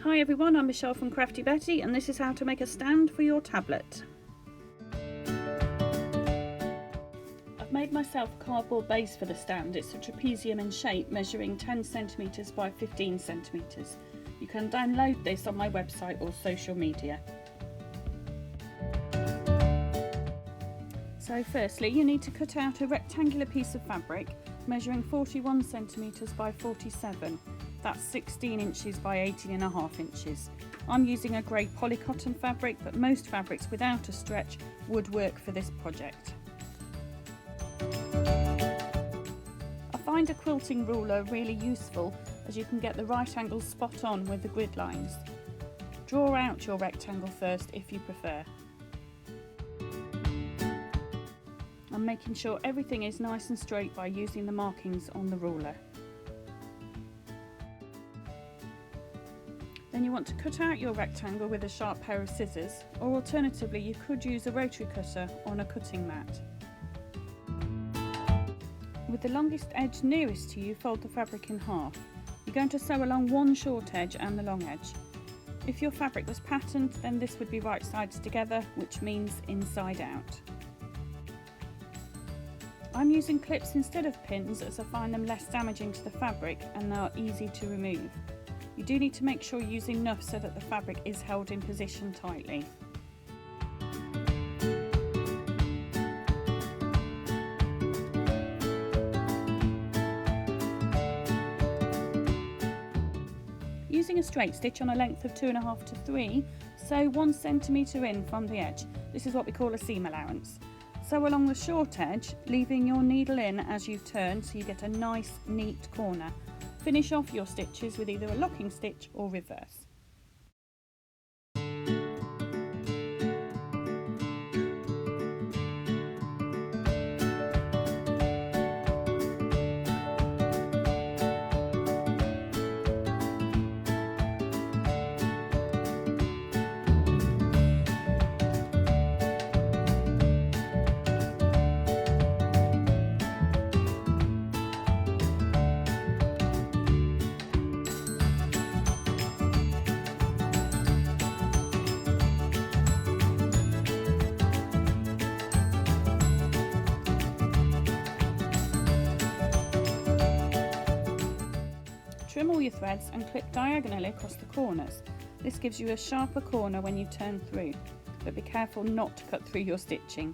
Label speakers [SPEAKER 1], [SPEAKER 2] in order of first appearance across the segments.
[SPEAKER 1] Hi everyone, I'm Michelle from Crafty Betty and this is how to make a stand for your tablet. I've made myself a cardboard base for the stand. It's a trapezium in shape, measuring 10 centimetres by 15 centimetres. You can download this on my website or social media. So firstly, you need to cut out a rectangular piece of fabric measuring 41 centimetres by 47. That's 16 inches by 18.5 inches. I'm using a grey polycotton fabric, but most fabrics without a stretch would work for this project. I find a quilting ruler really useful as you can get the right angle spot on with the grid lines. Draw out your rectangle first if you prefer. I'm making sure everything is nice and straight by using the markings on the ruler. Then you want to cut out your rectangle with a sharp pair of scissors, or alternatively you could use a rotary cutter on a cutting mat. With the longest edge nearest to you, fold the fabric in half. You're going to sew along one short edge and the long edge. If your fabric was patterned, then this would be right sides together, which means inside out. I'm using clips instead of pins as I find them less damaging to the fabric and they are easy to remove. You do need to make sure you use enough so that the fabric is held in position tightly. Using a straight stitch on a length of 2.5 to 3, sew 1 centimetre in from the edge. This is what we call a seam allowance. Sew along the short edge, leaving your needle in as you turn so you get a nice neat corner. Finish off your stitches with either a locking stitch or reverse. Trim all your threads and clip diagonally across the corners. This gives you a sharper corner when you turn through, but be careful not to cut through your stitching.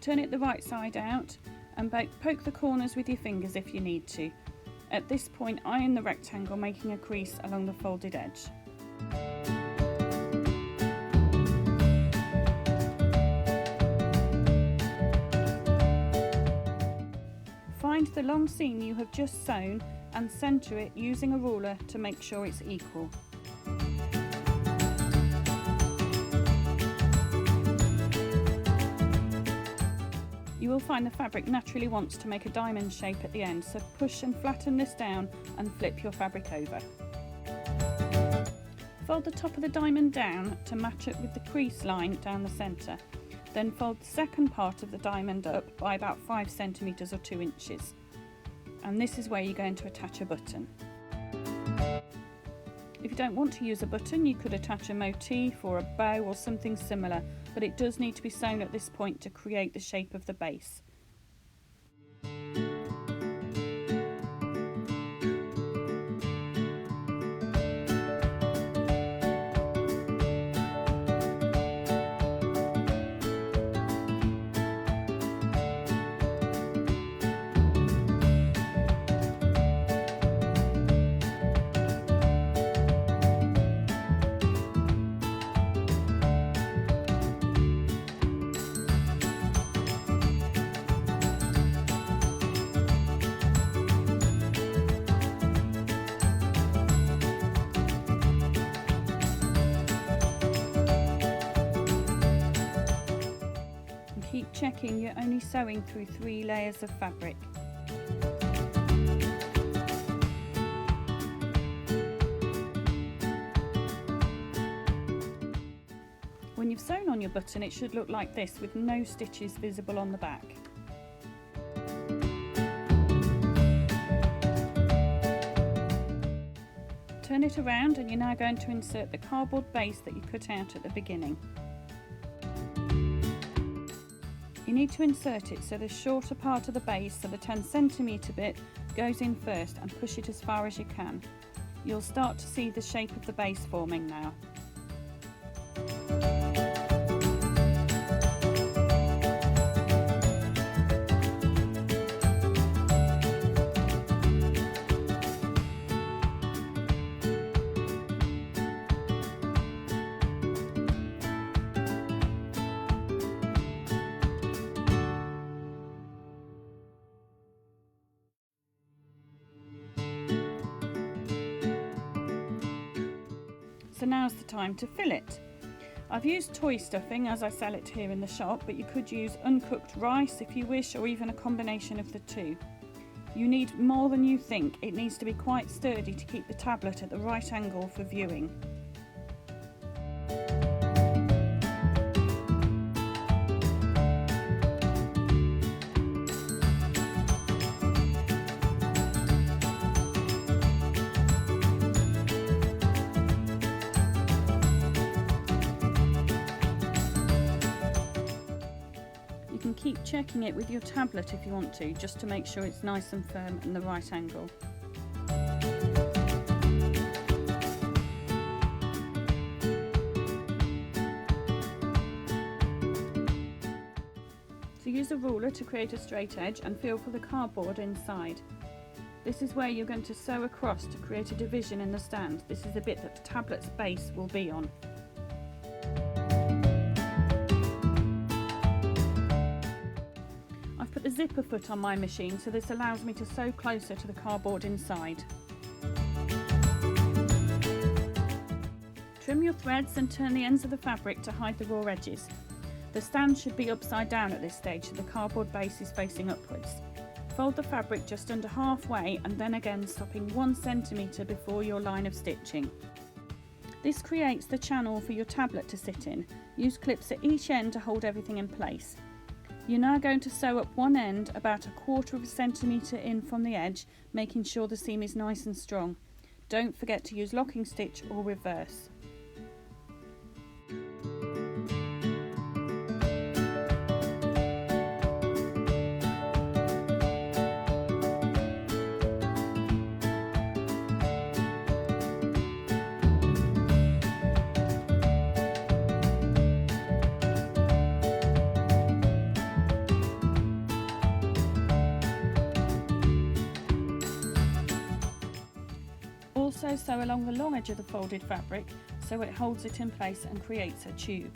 [SPEAKER 1] Turn it the right side out and poke the corners with your fingers if you need to. At this point, iron the rectangle, making a crease along the folded edge. Find the long seam you have just sewn and centre it using a ruler to make sure it's equal. You will find the fabric naturally wants to make a diamond shape at the end, so push and flatten this down and flip your fabric over. Fold the top of the diamond down to match it with the crease line down the centre. Then fold the second part of the diamond up by about 5 centimetres or 2 inches. And this is where you're going to attach a button. If you don't want to use a button, you could attach a motif or a bow or something similar, but it does need to be sewn at this point to create the shape of the base. Keep checking you're only sewing through 3 layers of fabric. When you've sewn on your button, it should look like this with no stitches visible on the back. it around and you're now going to insert the cardboard base that you cut out at the beginning. You need to insert it so the shorter part of the base, so the 10cm bit, goes in first and push it as far as you can. You'll start to see the shape of the base forming now. So now's the time to fill it. I've used toy stuffing as I sell it here in the shop, but you could use uncooked rice if you wish, or even a combination of the two. You need more than you think. It needs to be quite sturdy to keep the tablet at the right angle for viewing. You can keep checking it with your tablet if you want to, just to make sure it's nice and firm and the right angle. So use a ruler to create a straight edge and feel for the cardboard inside. This is where you're going to sew across to create a division in the stand. This is the bit that the tablet's base will be on. I've put the zipper foot on my machine, so this allows me to sew closer to the cardboard inside. Trim your threads and turn the ends of the fabric to hide the raw edges. The stand should be upside down at this stage, so the cardboard base is facing upwards. Fold the fabric just under halfway and then again stopping 1 cm before your line of stitching. This creates the channel for your tablet to sit in. Use clips at each end to hold everything in place. You're now going to sew up one end about 1/4 cm in from the edge, making sure the seam is nice and strong. Don't forget to use locking stitch or reverse. Also sew along the long edge of the folded fabric so it holds it in place and creates a tube.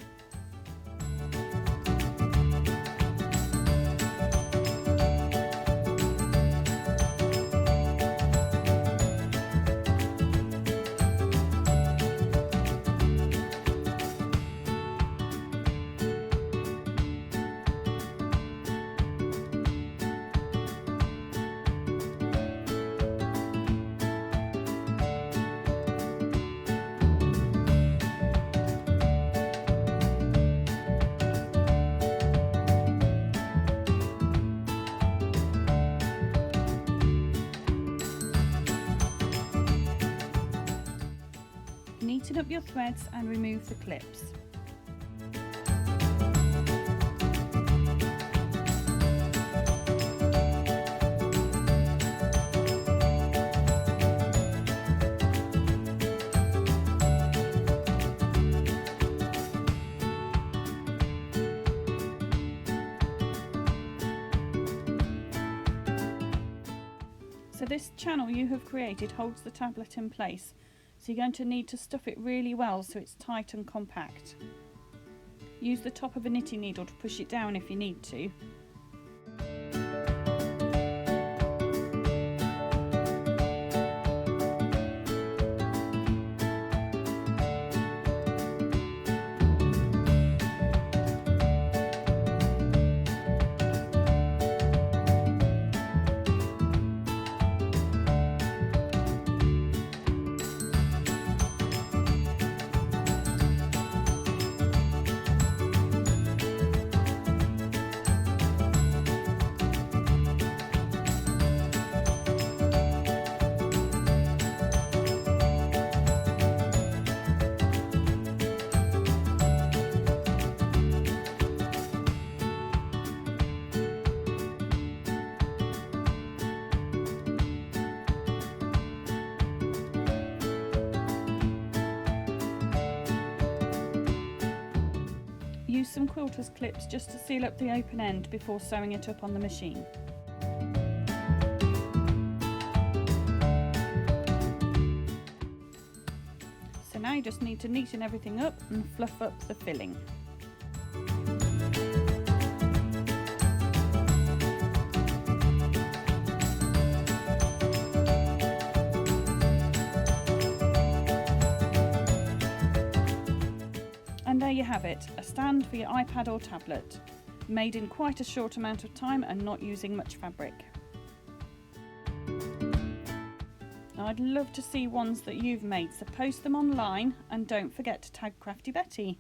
[SPEAKER 1] Neaten up your threads and remove the clips. So this channel you have created holds the tablet in place. So you're going to need to stuff it really well so it's tight and compact. Use the top of a knitting needle to push it down if you need to. some quilter's clips just to seal up the open end before sewing it up on the machine. So now you just need to neaten everything up and fluff up the filling. And there you have it, a stand for your iPad or tablet, made in quite a short amount of time and not using much fabric. Now I'd love to see ones that you've made, so post them online and don't forget to tag Crafty Betty.